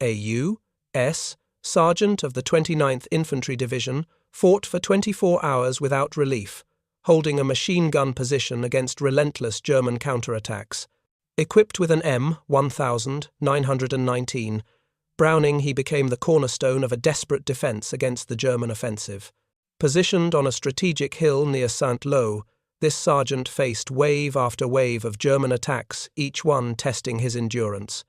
A.U.S., sergeant of the 29th Infantry Division, fought for 24 hours without relief, holding a machine gun position against relentless German counterattacks. Equipped with an M1919 Browning, he became the cornerstone of a desperate defense against the German offensive. Positioned on a strategic hill near Saint-Lô, this sergeant faced wave after wave of German attacks, each one testing his endurance.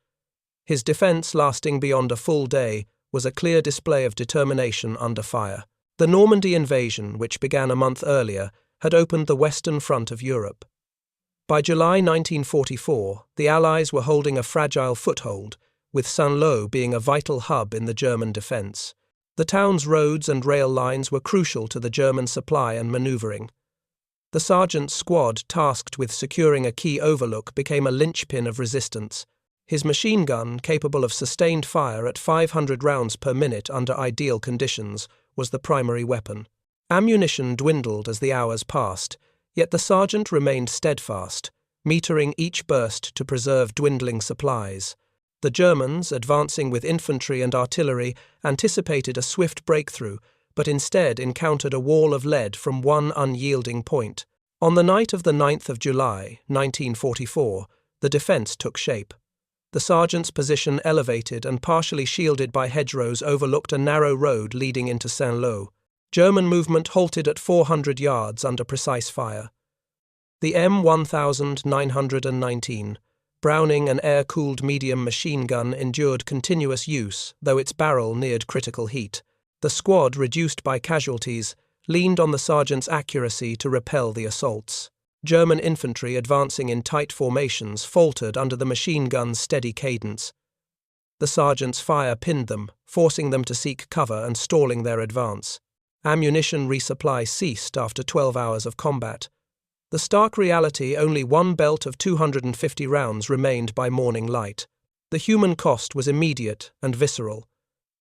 His defense, lasting beyond a full day, was a clear display of determination under fire. The Normandy invasion, which began a month earlier, had opened the western front of Europe. By July 1944, the Allies were holding a fragile foothold, with Saint-Lô being a vital hub in the German defense. The town's roads and rail lines were crucial to the German supply and maneuvering. The sergeant's squad, tasked with securing a key overlook, became a linchpin of resistance. His machine gun, capable of sustained fire at 500 rounds per minute under ideal conditions, was the primary weapon. Ammunition dwindled as the hours passed, yet the sergeant remained steadfast, metering each burst to preserve dwindling supplies. The Germans, advancing with infantry and artillery, anticipated a swift breakthrough, but instead encountered a wall of lead from one unyielding point. On the night of the 9th of July, 1944, the defence took shape. The sergeant's position, elevated and partially shielded by hedgerows, overlooked a narrow road leading into Saint-Lô. German movement halted at 400 yards under precise fire. The M1919 Browning, an air-cooled medium machine gun, endured continuous use, though its barrel neared critical heat. The squad, reduced by casualties, leaned on the sergeant's accuracy to repel the assaults. German infantry, advancing in tight formations, faltered under the machine gun's steady cadence. The sergeant's fire pinned them, forcing them to seek cover and stalling their advance. Ammunition resupply ceased after 12 hours of combat. The stark reality: only one belt of 250 rounds remained by morning light. The human cost was immediate and visceral.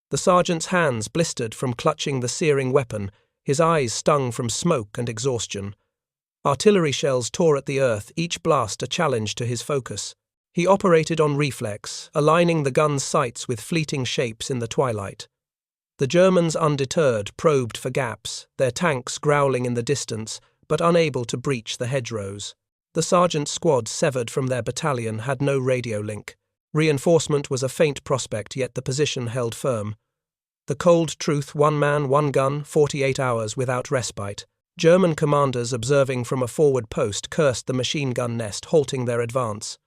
The sergeant's hands blistered from clutching the searing weapon, his eyes stung from smoke and exhaustion. Artillery shells tore at the earth, each blast a challenge to his focus. He operated on reflex, aligning the gun's sights with fleeting shapes in the twilight. The Germans, undeterred, probed for gaps, their tanks growling in the distance, but unable to breach the hedgerows. The sergeant's squad, severed from their battalion, had no radio link. Reinforcement was a faint prospect, yet the position held firm. The cold truth: one man, one gun, 48 hours without respite. German commanders, observing from a forward post, cursed the machine gun nest, halting their advance.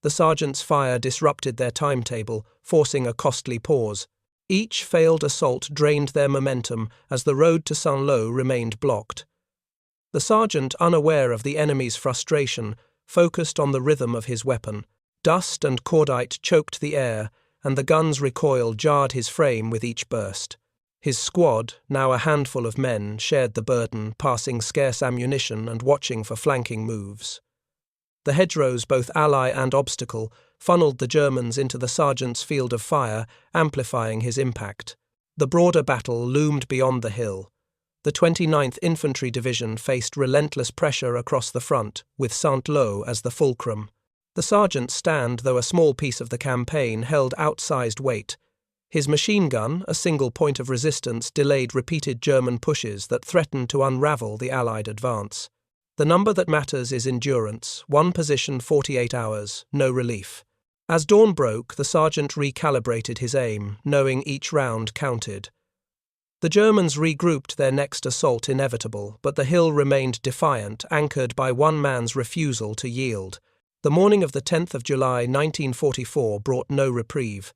The sergeant's fire disrupted their timetable, forcing a costly pause. Each failed assault drained their momentum as the road to Saint-Lô remained blocked. The sergeant, unaware of the enemy's frustration, focused on the rhythm of his weapon. Dust and cordite choked the air, and the gun's recoil jarred his frame with each burst. His squad, now a handful of men, shared the burden, passing scarce ammunition and watching for flanking moves. The hedgerows, both ally and obstacle, funneled the Germans into the sergeant's field of fire, amplifying his impact. The broader battle loomed beyond the hill. The 29th Infantry Division faced relentless pressure across the front, with Saint-Lô as the fulcrum. The sergeant's stand, though a small piece of the campaign, held outsized weight. His machine gun, a single point of resistance, delayed repeated German pushes that threatened to unravel the Allied advance. The number that matters is endurance: one position, 48 hours, no relief. As dawn broke, the sergeant recalibrated his aim, knowing each round counted. The Germans regrouped, their next assault inevitable, but the hill remained defiant, anchored by one man's refusal to yield. The morning of the 10th of July 1944 brought no reprieve.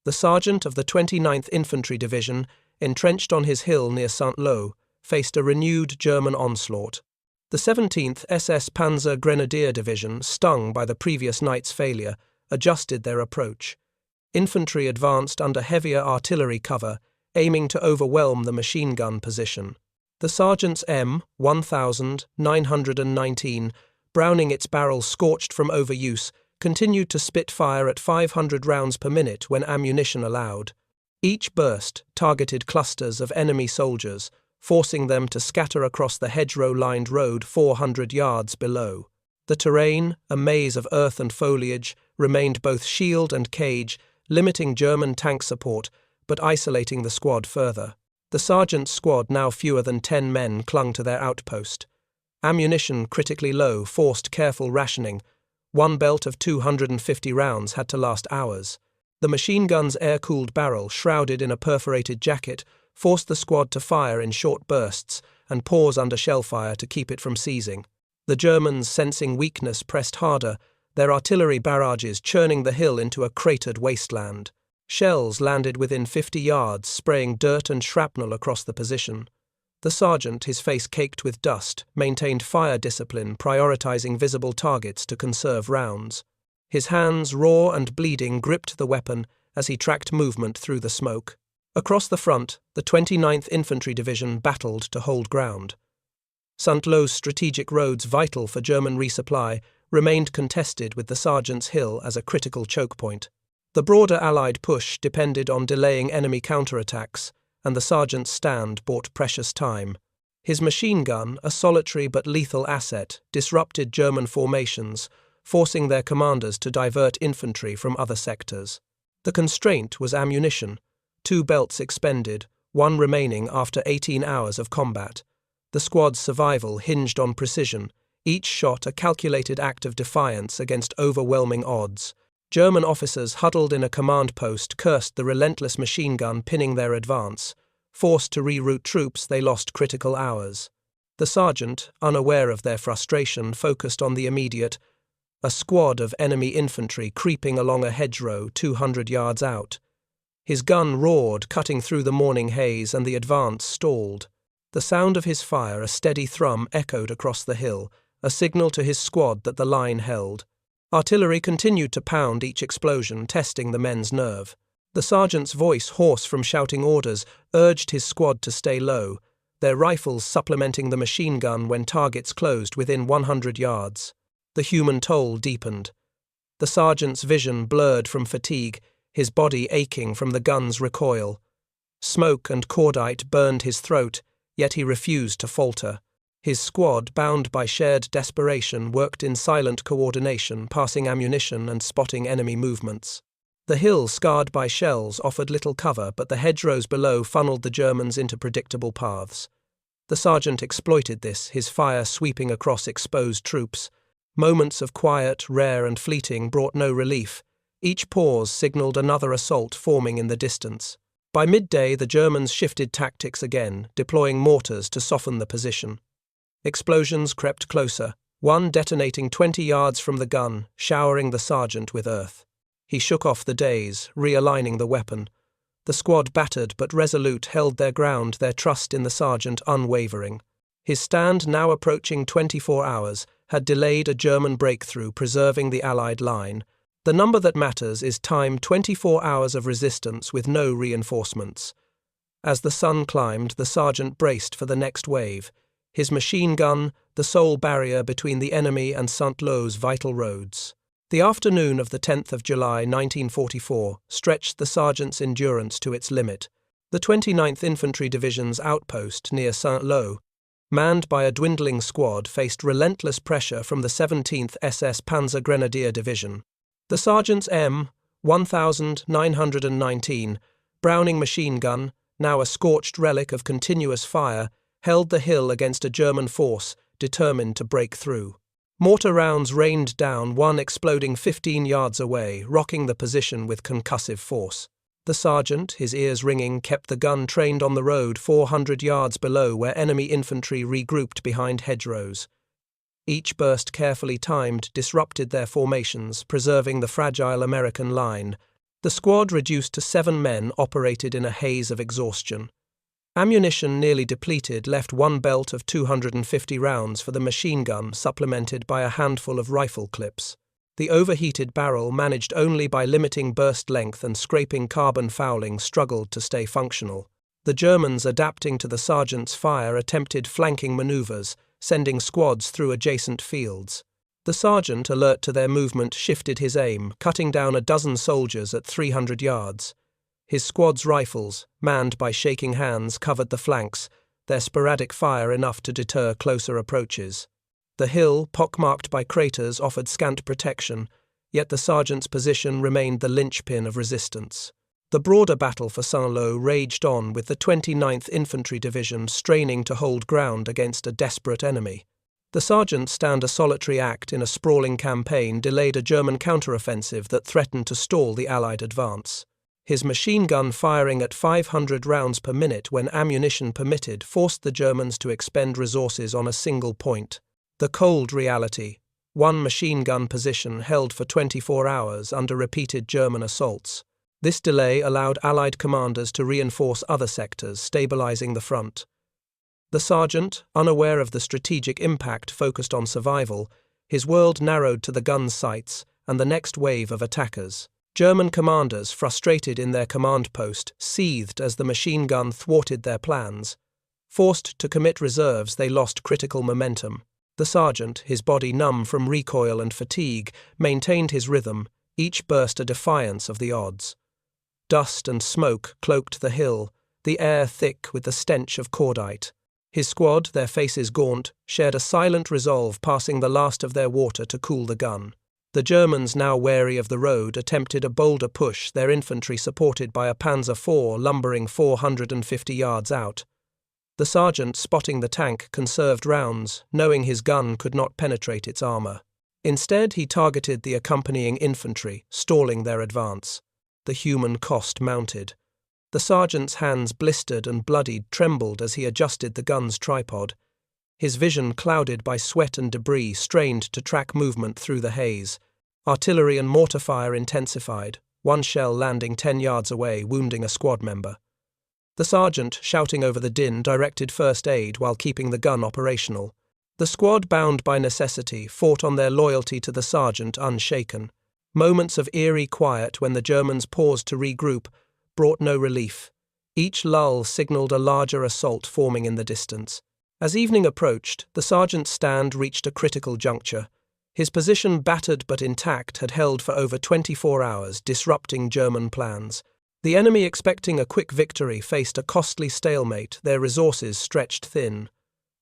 The sergeant of the 29th Infantry Division, entrenched on his hill near Saint-Lô, faced a renewed German onslaught. The 17th SS Panzer Grenadier Division, stung by the previous night's failure, adjusted their approach. Infantry advanced under heavier artillery cover, aiming to overwhelm the machine gun position. The sergeant's M1919 Browning, its barrel scorched from overuse, continued to spit fire at 500 rounds per minute when ammunition allowed. Each burst targeted clusters of enemy soldiers, forcing them to scatter across the hedgerow-lined road 400 yards below. The terrain, a maze of earth and foliage, remained both shield and cage, limiting German tank support but isolating the squad further. The sergeant's squad, now fewer than 10 men, clung to their outpost. Ammunition critically low forced careful rationing. One belt of 250 rounds had to last hours. The machine gun's air-cooled barrel, shrouded in a perforated jacket, forced the squad to fire in short bursts and pause under shell fire to keep it from seizing. The Germans, sensing weakness, pressed harder, their artillery barrages churning the hill into a cratered wasteland. Shells landed within 50 yards, spraying dirt and shrapnel across the position. The sergeant, his face caked with dust, maintained fire discipline, prioritizing visible targets to conserve rounds. His hands, raw and bleeding, gripped the weapon as he tracked movement through the smoke. Across the front, the 29th Infantry Division battled to hold ground. St. Lo's strategic roads, vital for German resupply, remained contested, with the sergeant's hill as a critical choke point. The broader Allied push depended on delaying enemy counterattacks, and the sergeant's stand bought precious time. His machine gun, a solitary but lethal asset, disrupted German formations, forcing their commanders to divert infantry from other sectors. The constraint was ammunition. 2 belts expended, 1 remaining after 18 hours of combat. The squad's survival hinged on precision, each shot a calculated act of defiance against overwhelming odds. German officers huddled in a command post cursed the relentless machine gun pinning their advance. Forced to reroute troops, they lost critical hours. The sergeant, unaware of their frustration, focused on the immediate. A squad of enemy infantry creeping along a hedgerow 200 yards out. His gun roared, cutting through the morning haze, and the advance stalled. The sound of his fire, a steady thrum, echoed across the hill, a signal to his squad that the line held. Artillery continued to pound each explosion, testing the men's nerve. The sergeant's voice, hoarse from shouting orders, urged his squad to stay low, their rifles supplementing the machine gun when targets closed within 100 yards. The human toll deepened. The sergeant's vision blurred from fatigue, his body aching from the gun's recoil. Smoke and cordite burned his throat, yet he refused to falter. His squad, bound by shared desperation, worked in silent coordination, passing ammunition and spotting enemy movements. The hill, scarred by shells, offered little cover, but the hedgerows below funneled the Germans into predictable paths. The sergeant exploited this, his fire sweeping across exposed troops. Moments of quiet, rare and fleeting, brought no relief. Each pause signalled another assault forming in the distance. By midday, the Germans shifted tactics again, deploying mortars to soften the position. Explosions crept closer, one detonating 20 yards from the gun, showering the sergeant with earth. He shook off the daze, realigning the weapon. The squad, battered but resolute, held their ground, their trust in the sergeant unwavering. His stand, now approaching 24 hours, had delayed a German breakthrough, preserving the Allied line. The number that matters is time. 24 hours of resistance with no reinforcements. As the sun climbed, the sergeant braced for the next wave. His machine gun, the sole barrier between the enemy and St. Lo's vital roads. The afternoon of the 10th of July 1944 stretched the sergeant's endurance to its limit. The 29th Infantry Division's outpost near St. Lo, manned by a dwindling squad, faced relentless pressure from the 17th SS Panzer Grenadier Division. The sergeant's M1919 Browning machine gun, now a scorched relic of continuous fire, held the hill against a German force determined to break through. Mortar rounds rained down, one exploding 15 yards away, rocking the position with concussive force. The sergeant, his ears ringing, kept the gun trained on the road 400 yards below, where enemy infantry regrouped behind hedgerows. Each burst, carefully timed, disrupted their formations, preserving the fragile American line. The squad, reduced to 7 men, operated in a haze of exhaustion. Ammunition, nearly depleted, left 1 belt of 250 rounds for the machine gun, supplemented by a handful of rifle clips. The overheated barrel, managed only by limiting burst length and scraping carbon fouling, struggled to stay functional. The Germans, adapting to the sergeant's fire, attempted flanking maneuvers, sending squads through adjacent fields. The sergeant, alert to their movement, shifted his aim, cutting down a dozen soldiers at 300 yards. His squad's rifles, manned by shaking hands, covered the flanks, their sporadic fire enough to deter closer approaches. The hill, pockmarked by craters, offered scant protection. yet the sergeant's position remained the linchpin of resistance. The broader battle for Saint-Lô raged on, with the 29th Infantry Division straining to hold ground against a desperate enemy. The sergeant, stand a solitary act in a sprawling campaign, delayed a German counteroffensive that threatened to stall the Allied advance. His machine gun, firing at 500 rounds per minute when ammunition permitted, forced the Germans to expend resources on a single point. The cold reality: one machine gun position held for 24 hours under repeated German assaults. This delay allowed Allied commanders to reinforce other sectors, stabilizing the front. The sergeant, unaware of the strategic impact, focused on survival. His world narrowed to the gun's sights and the next wave of attackers. German commanders, frustrated in their command post, seethed as the machine gun thwarted their plans. Forced to commit reserves, they lost critical momentum. The sergeant, his body numb from recoil and fatigue, maintained his rhythm, each burst a defiance of the odds. Dust and smoke cloaked the hill, the air thick with the stench of cordite. His squad, their faces gaunt, shared a silent resolve, passing the last of their water to cool the gun. The Germans, now wary of the road, attempted a bolder push, their infantry supported by a Panzer IV lumbering 450 yards out. The sergeant, spotting the tank, conserved rounds, knowing his gun could not penetrate its armor. Instead, he targeted the accompanying infantry, stalling their advance. The human cost mounted. The sergeant's hands, blistered and bloodied, trembled as he adjusted the gun's tripod. His vision, clouded by sweat and debris, strained to track movement through the haze. Artillery and mortar fire intensified, one shell landing 10 yards away, wounding a squad member. The sergeant, shouting over the din, directed first aid while keeping the gun operational. The squad, bound by necessity, fought on their loyalty to the sergeant unshaken. Moments of eerie quiet when the Germans paused to regroup brought no relief. Each lull signaled a larger assault forming in the distance. As evening approached, the sergeant's stand reached a critical juncture. His position, battered but intact, had held for over 24 hours, disrupting German plans. The enemy, expecting a quick victory, faced a costly stalemate, their resources stretched thin.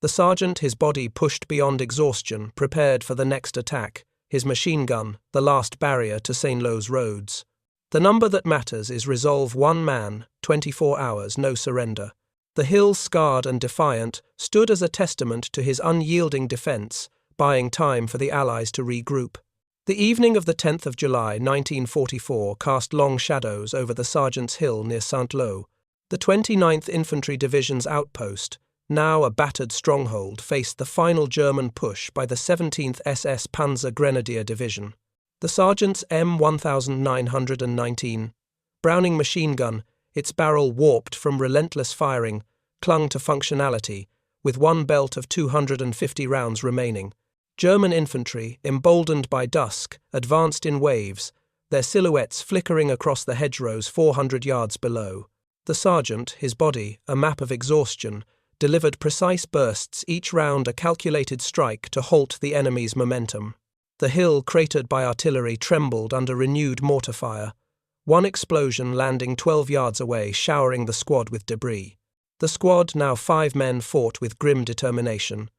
The sergeant, his body pushed beyond exhaustion, prepared for the next attack, his machine gun, the last barrier to Saint-Lô's roads. The number that matters is resolve: one man, 24 hours, no surrender. The hill, scarred and defiant, stood as a testament to his unyielding defense, buying time for the Allies to regroup. The evening of the 10th of July, 1944, cast long shadows over the Sergeant's Hill near Saint-Lô. The 29th Infantry Division's outpost, now a battered stronghold, faced the final German push by the 17th SS Panzer Grenadier Division. The sergeant's M1919 Browning machine gun, its barrel warped from relentless firing, clung to functionality, with one belt of 250 rounds remaining. German infantry, emboldened by dusk, advanced in waves, their silhouettes flickering across the hedgerows 400 yards below. The sergeant, his body, a map of exhaustion, delivered precise bursts, each round a calculated strike to halt the enemy's momentum. The hill, cratered by artillery, trembled under renewed mortar fire, one explosion landing 12 yards away, showering the squad with debris. The squad, now 5 men, fought with grim determination.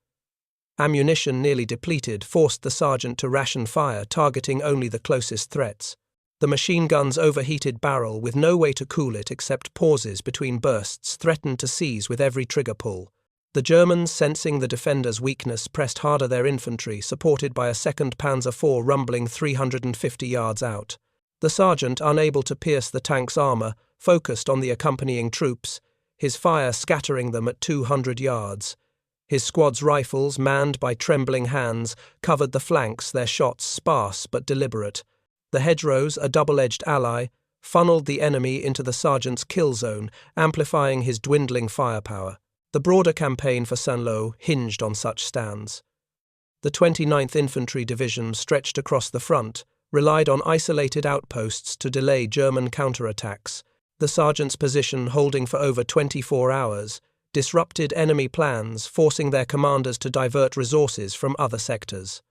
Ammunition, nearly depleted, forced the sergeant to ration fire, targeting only the closest threats. The machine gun's overheated barrel, with no way to cool it except pauses between bursts, threatened to seize with every trigger pull. The Germans, sensing the defenders' weakness, pressed harder their infantry, supported by a 2nd Panzer IV rumbling 350 yards out. The sergeant, unable to pierce the tank's armor, focused on the accompanying troops, his fire scattering them at 200 yards. His squad's rifles, manned by trembling hands, covered the flanks, their shots sparse but deliberate. The hedgerows, a double-edged ally, funneled the enemy into the sergeant's kill zone, amplifying his dwindling firepower. The broader campaign for Saint-Lô hinged on such stands. The 29th Infantry Division, stretched across the front, relied on isolated outposts to delay German counterattacks. The sergeant's position, holding for over 24 hours, disrupted enemy plans, forcing their commanders to divert resources from other sectors.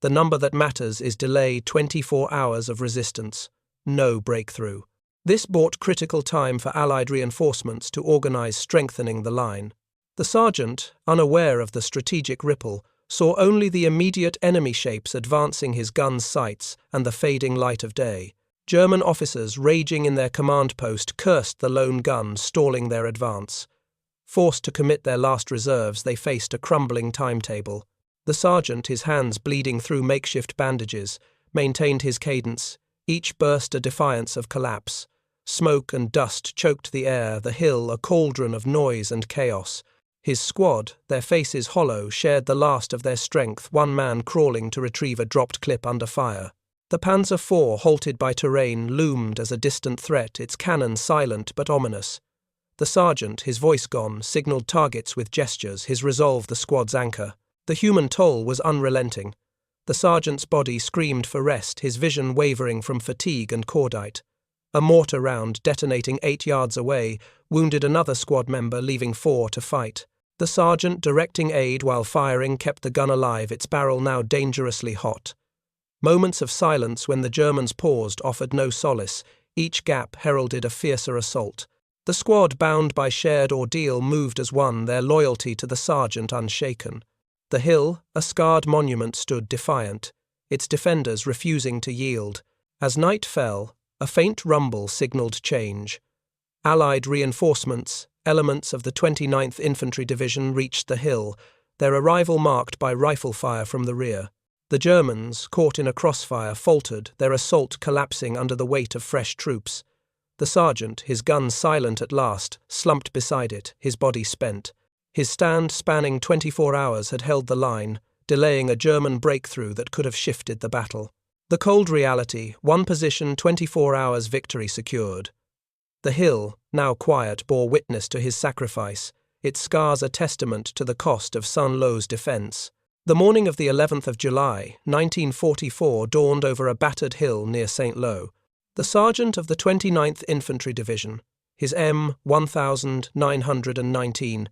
The number that matters is delay: 24 hours of resistance, no breakthrough. This bought critical time for Allied reinforcements to organize strengthening the line. The sergeant, unaware of the strategic ripple, saw only the immediate enemy shapes advancing his gun's sights and the fading light of day. German officers raging in their command post cursed the lone gun stalling their advance. Forced to commit their last reserves, they faced a crumbling timetable. The sergeant, his hands bleeding through makeshift bandages, maintained his cadence, each burst a defiance of collapse. Smoke and dust choked the air, the hill a cauldron of noise and chaos. His squad, their faces hollow, shared the last of their strength, one man crawling to retrieve a dropped clip under fire. The Panzer IV, halted by terrain, loomed as a distant threat, its cannon silent but ominous. The sergeant, his voice gone, signalled targets with gestures, his resolve the squad's anchor. The human toll was unrelenting. The sergeant's body screamed for rest, his vision wavering from fatigue and cordite. A mortar round, detonating 8 yards away, wounded another squad member, leaving 4 to fight. The sergeant, directing aid while firing, kept the gun alive, its barrel now dangerously hot. Moments of silence when the Germans paused offered no solace. Each gap heralded a fiercer assault. The squad, bound by shared ordeal, moved as one, their loyalty to the sergeant unshaken. The hill, a scarred monument, stood defiant, its defenders refusing to yield. As night fell, a faint rumble signalled change. Allied reinforcements, elements of the 29th Infantry Division, reached the hill, their arrival marked by rifle fire from the rear. The Germans, caught in a crossfire, faltered, their assault collapsing under the weight of fresh troops. The sergeant, his gun silent at last, slumped beside it, his body spent. His stand, spanning 24 hours, had held the line, delaying a German breakthrough that could have shifted the battle. The cold reality, one position, 24 hours victory secured. The hill, now quiet, bore witness to his sacrifice, its scars a testament to the cost of Sun Lo's defence. The morning of the 11th of July, 1944, dawned over a battered hill near St. Lo. The sergeant of the 29th Infantry Division, his M1919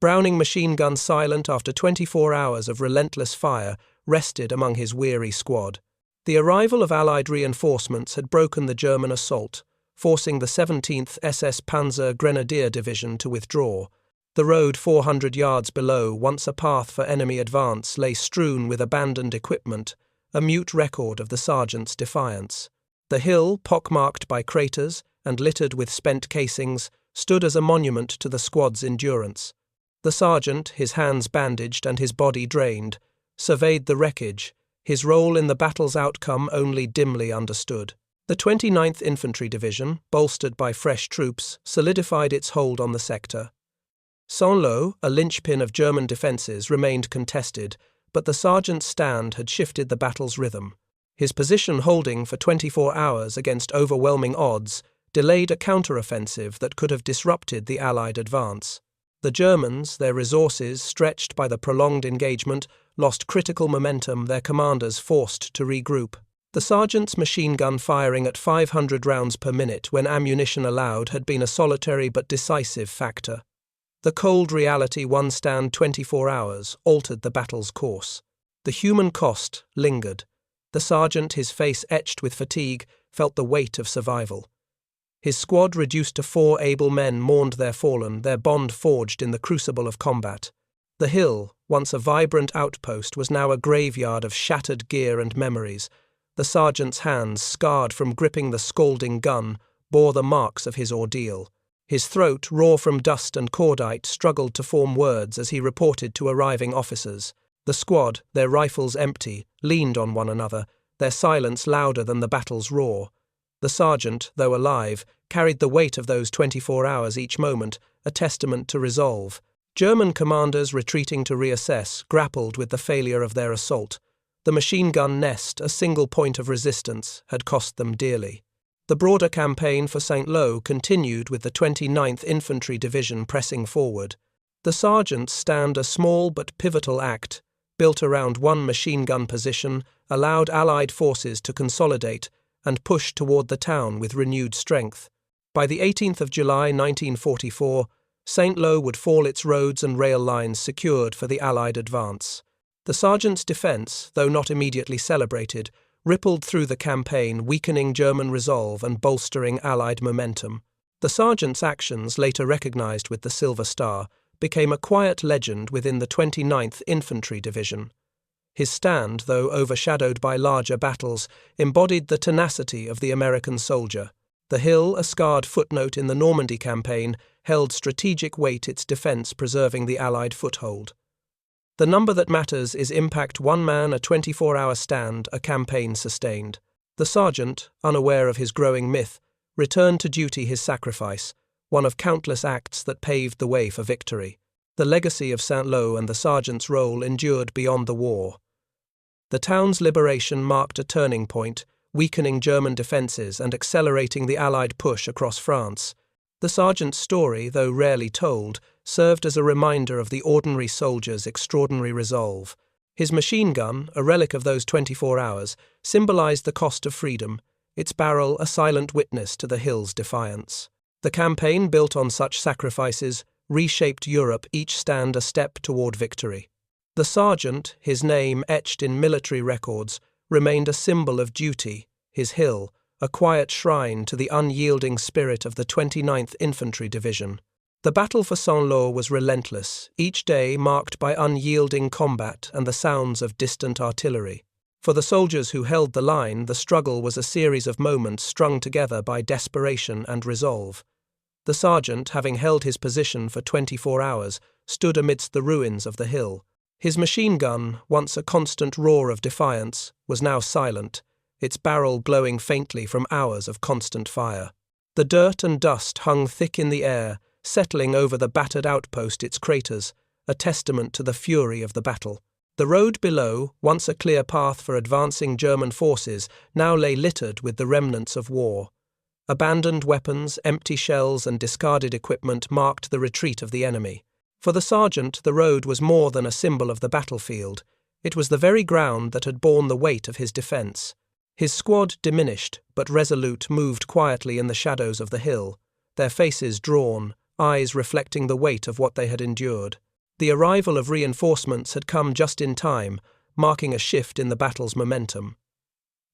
Browning machine gun silent after 24 hours of relentless fire, rested among his weary squad. The arrival of Allied reinforcements had broken the German assault, forcing the 17th SS Panzer Grenadier Division to withdraw. The road 400 yards below, once a path for enemy advance, lay strewn with abandoned equipment, a mute record of the sergeant's defiance. The hill, pockmarked by craters and littered with spent casings, stood as a monument to the squad's endurance. The sergeant, his hands bandaged and his body drained, surveyed the wreckage, his role in the battle's outcome only dimly understood. The 29th Infantry Division, bolstered by fresh troops, solidified its hold on the sector. Saint-Lô, a linchpin of German defences, remained contested, but the sergeant's stand had shifted the battle's rhythm. His position holding for 24 hours against overwhelming odds delayed a counteroffensive that could have disrupted the Allied advance. The Germans, their resources stretched by the prolonged engagement, lost critical momentum, their commanders forced to regroup. The sergeant's machine gun firing at 500 rounds per minute when ammunition allowed had been a solitary but decisive factor. The cold reality, one stand 24 hours, altered the battle's course. The human cost lingered. The sergeant, his face etched with fatigue, felt the weight of survival. His squad, reduced to 4 able men, mourned their fallen, their bond forged in the crucible of combat. The hill, once a vibrant outpost, was now a graveyard of shattered gear and memories. The sergeant's hands, scarred from gripping the scalding gun, bore the marks of his ordeal. His throat, raw from dust and cordite, struggled to form words as he reported to arriving officers. The squad, their rifles empty, leaned on one another, their silence louder than the battle's roar. The sergeant, though alive, carried the weight of those 24 hours each moment, a testament to resolve. German commanders, retreating to reassess, grappled with the failure of their assault. The machine gun nest, a single point of resistance, had cost them dearly. The broader campaign for St. Lo continued with the 29th Infantry Division pressing forward. The sergeant's stand, a small but pivotal act, built around one machine gun position, allowed Allied forces to consolidate and push toward the town with renewed strength. By the 18th of July 1944, St. Lo would fall, its roads and rail lines secured for the Allied advance. The sergeant's defence, though not immediately celebrated, rippled through the campaign, weakening German resolve and bolstering Allied momentum. The sergeant's actions, later recognised with the Silver Star, became a quiet legend within the 29th Infantry Division. His stand, though overshadowed by larger battles, embodied the tenacity of the American soldier. The hill, a scarred footnote in the Normandy campaign, held strategic weight, its defence preserving the Allied foothold. The number that matters is impact: one man, a 24-hour stand, a campaign sustained. The sergeant, unaware of his growing myth, returned to duty his sacrifice, one of countless acts that paved the way for victory. The legacy of Saint-Lô and the sergeant's role endured beyond the war. The town's liberation marked a turning point, weakening German defences and accelerating the Allied push across France. The sergeant's story, though rarely told, served as a reminder of the ordinary soldier's extraordinary resolve. His machine gun, a relic of those 24 hours, symbolized the cost of freedom, its barrel a silent witness to the hill's defiance. The campaign, built on such sacrifices, reshaped Europe, each stand a step toward victory. The sergeant, his name etched in military records, remained a symbol of duty, his hill, a quiet shrine to the unyielding spirit of the 29th Infantry Division. The battle for Saint-Lô was relentless, each day marked by unyielding combat and the sounds of distant artillery. For the soldiers who held the line, the struggle was a series of moments strung together by desperation and resolve. The sergeant, having held his position for 24 hours, stood amidst the ruins of the hill. His machine gun, once a constant roar of defiance, was now silent, its barrel glowing faintly from hours of constant fire. The dirt and dust hung thick in the air, settling over the battered outpost, its craters, a testament to the fury of the battle. The road below, once a clear path for advancing German forces, now lay littered with the remnants of war. Abandoned weapons, empty shells and discarded equipment marked the retreat of the enemy. For the sergeant, the road was more than a symbol of the battlefield. It was the very ground that had borne the weight of his defence. His squad, diminished but resolute, moved quietly in the shadows of the hill, their faces drawn, eyes reflecting the weight of what they had endured. The arrival of reinforcements had come just in time, marking a shift in the battle's momentum.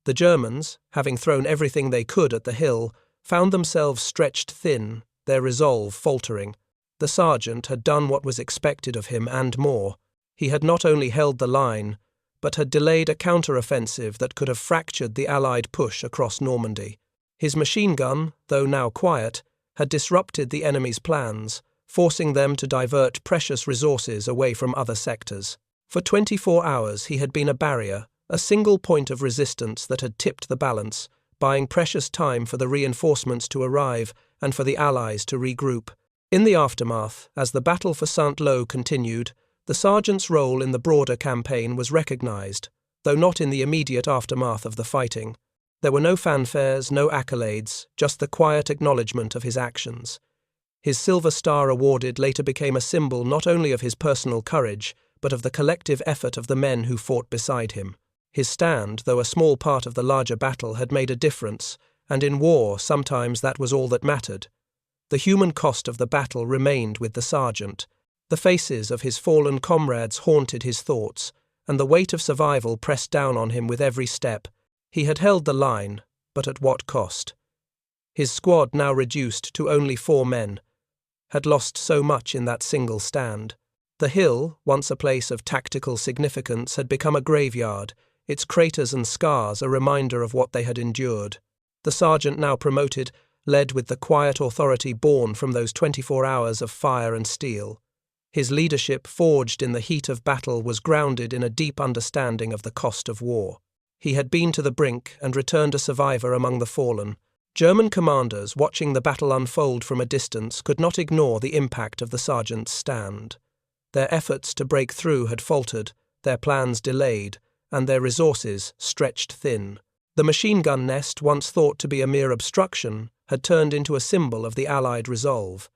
The Germans, having thrown everything they could at the hill, found themselves stretched thin, their resolve faltering. The sergeant had done what was expected of him and more. He had not only held the line, but had delayed a counteroffensive that could have fractured the Allied push across Normandy. His machine gun, though now quiet, had disrupted the enemy's plans, forcing them to divert precious resources away from other sectors. For 24 hours he had been a barrier, a single point of resistance that had tipped the balance, buying precious time for the reinforcements to arrive and for the Allies to regroup. In the aftermath, as the battle for Saint-Lô continued, the sergeant's role in the broader campaign was recognized, though not in the immediate aftermath of the fighting. There were no fanfares, no accolades, just the quiet acknowledgement of his actions. His Silver Star awarded later became a symbol not only of his personal courage, but of the collective effort of the men who fought beside him. His stand, though a small part of the larger battle, had made a difference, and in war sometimes that was all that mattered. The human cost of the battle remained with the sergeant. The faces of his fallen comrades haunted his thoughts, and the weight of survival pressed down on him with every step. He had held the line, but at what cost? His squad, now reduced to only 4 men, had lost so much in that single stand. The hill, once a place of tactical significance, had become a graveyard, its craters and scars a reminder of what they had endured. The sergeant, now promoted, led with the quiet authority born from those 24 hours of fire and steel. His leadership, forged in the heat of battle, was grounded in a deep understanding of the cost of war. He had been to the brink and returned a survivor among the fallen. German commanders, watching the battle unfold from a distance, could not ignore the impact of the sergeant's stand. Their efforts to break through had faltered, their plans delayed, and their resources stretched thin. The machine gun nest, once thought to be a mere obstruction, had turned into a symbol of the Allied resolve.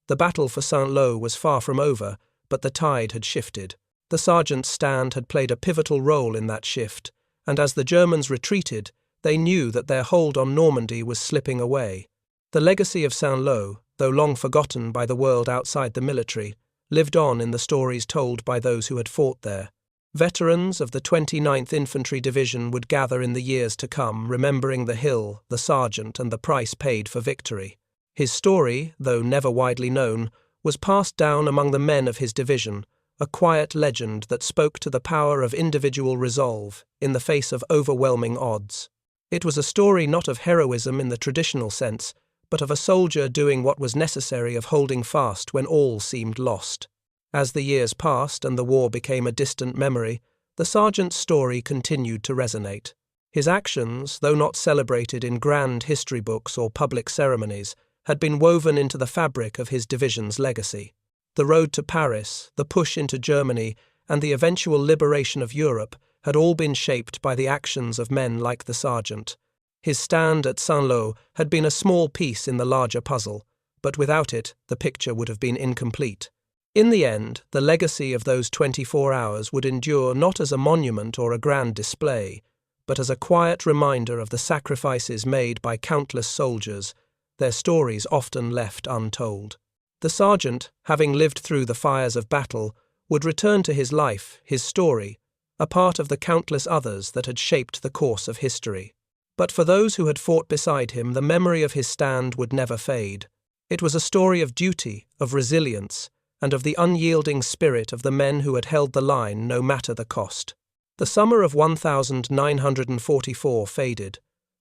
The battle for Saint-Lô was far from over, but the tide had shifted. The sergeant's stand had played a pivotal role in that shift, and as the Germans retreated, they knew that their hold on Normandy was slipping away. The legacy of Saint-Lô, though long forgotten by the world outside the military, lived on in the stories told by those who had fought there. Veterans of the 29th Infantry Division would gather in the years to come, remembering the hill, the sergeant, and the price paid for victory. His story, though never widely known, was passed down among the men of his division, a quiet legend that spoke to the power of individual resolve in the face of overwhelming odds. It was a story not of heroism in the traditional sense, but of a soldier doing what was necessary, of holding fast when all seemed lost. As the years passed and the war became a distant memory, the sergeant's story continued to resonate. His actions, though not celebrated in grand history books or public ceremonies, had been woven into the fabric of his division's legacy. The road to Paris, the push into Germany, and the eventual liberation of Europe had all been shaped by the actions of men like the sergeant. His stand at Saint-Lô had been a small piece in the larger puzzle, but without it, the picture would have been incomplete. In the end, the legacy of those 24 hours would endure not as a monument or a grand display, but as a quiet reminder of the sacrifices made by countless soldiers, their stories often left untold. The sergeant, having lived through the fires of battle, would return to his life, his story, a part of the countless others that had shaped the course of history. But for those who had fought beside him, the memory of his stand would never fade. It was a story of duty, of resilience, and of the unyielding spirit of the men who had held the line no matter the cost. The summer of 1944 faded,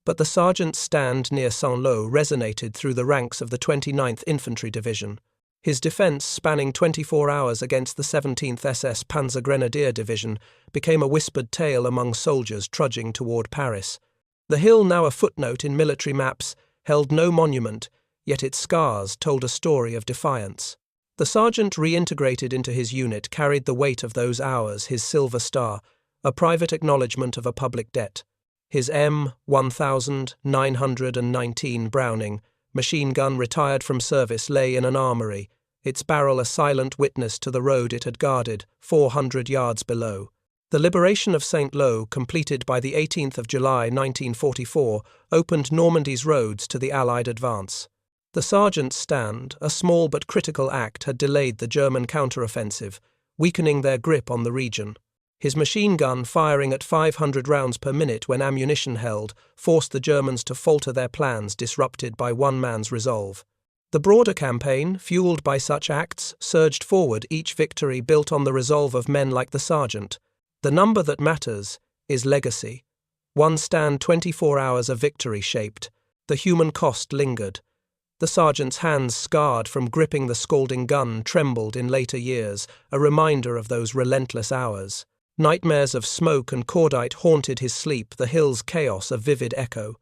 but the sergeant's stand near Saint-Lô resonated through the ranks of the 29th Infantry Division. His defence, spanning 24 hours against the 17th SS Panzer Grenadier Division, became a whispered tale among soldiers trudging toward Paris. The hill, now a footnote in military maps, held no monument, yet its scars told a story of defiance. The sergeant, reintegrated into his unit, carried the weight of those hours, his silver star, a private acknowledgement of a public debt. His M1919 Browning machine gun, retired from service, lay in an armory, its barrel a silent witness to the road it had guarded, 400 yards below. The liberation of Saint-Lô, completed by the 18th of July 1944, opened Normandy's roads to the Allied advance. The sergeant's stand, a small but critical act, had delayed the German counteroffensive, weakening their grip on the region. His machine gun, firing at 500 rounds per minute when ammunition held, forced the Germans to falter their plans, disrupted by one man's resolve. The broader campaign, fueled by such acts, surged forward, each victory built on the resolve of men like the sergeant. The number that matters is legacy. One stand, 24 hours of victory shaped. The human cost lingered. The sergeant's hands, scarred from gripping the scalding gun, trembled in later years, a reminder of those relentless hours. Nightmares of smoke and cordite haunted his sleep, the hill's chaos a vivid echo.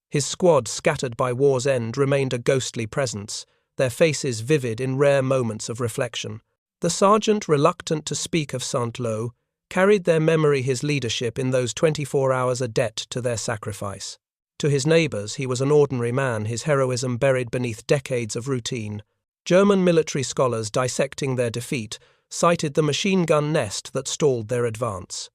His squad, scattered by war's end, remained a ghostly presence, their faces vivid in rare moments of reflection. The sergeant, reluctant to speak of Saint-Lô, carried their memory, his leadership in those 24 hours, a debt to their sacrifice. To his neighbours, he was an ordinary man, his heroism buried beneath decades of routine. German military scholars, dissecting their defeat, cited the machine gun nest that stalled their advance.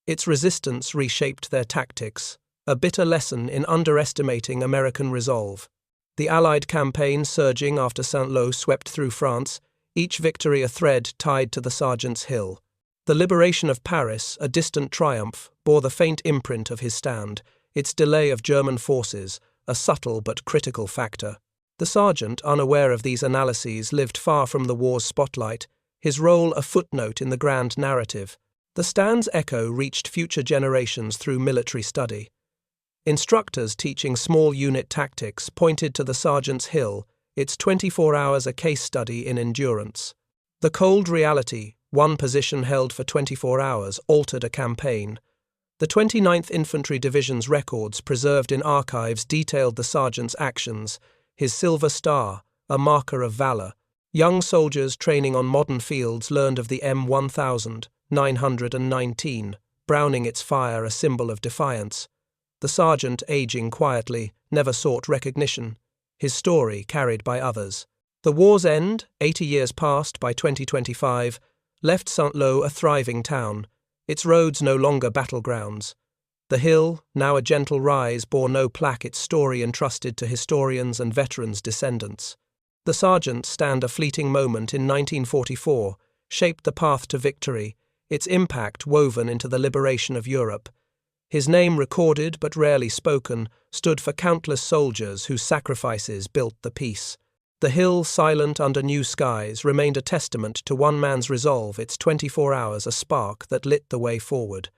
Its resistance reshaped their tactics, a bitter lesson in underestimating American resolve. The Allied campaign, surging after Saint-Lô, swept through France, each victory a thread tied to the sergeant's hill. The liberation of Paris, a distant triumph, bore the faint imprint of his stand, its delay of German forces, a subtle but critical factor. The sergeant, unaware of these analyses, lived far from the war's spotlight, his role a footnote in the grand narrative. The stand's echo reached future generations through military study. Instructors teaching small unit tactics pointed to the sergeant's hill, its 24 hours a case study in endurance. The cold reality, one position held for 24 hours, altered a campaign. The 29th Infantry Division's records, preserved in archives, detailed the sergeant's actions, his silver star, a marker of valour. Young soldiers training on modern fields learned of the M1919 Browning, its fire a symbol of defiance. The sergeant, aging quietly, never sought recognition, his story carried by others. The war's end, 80 years past by 2025, left Saint-Lô a thriving town, its roads no longer battlegrounds. The hill, now a gentle rise, bore no plaque, its story entrusted to historians and veterans' descendants. The sergeant's stand, a fleeting moment in 1944, shaped the path to victory, its impact woven into the liberation of Europe. His name, recorded but rarely spoken, stood for countless soldiers whose sacrifices built the peace. The hill, silent under new skies, remained a testament to one man's resolve, its 24 hours a spark that lit the way forward.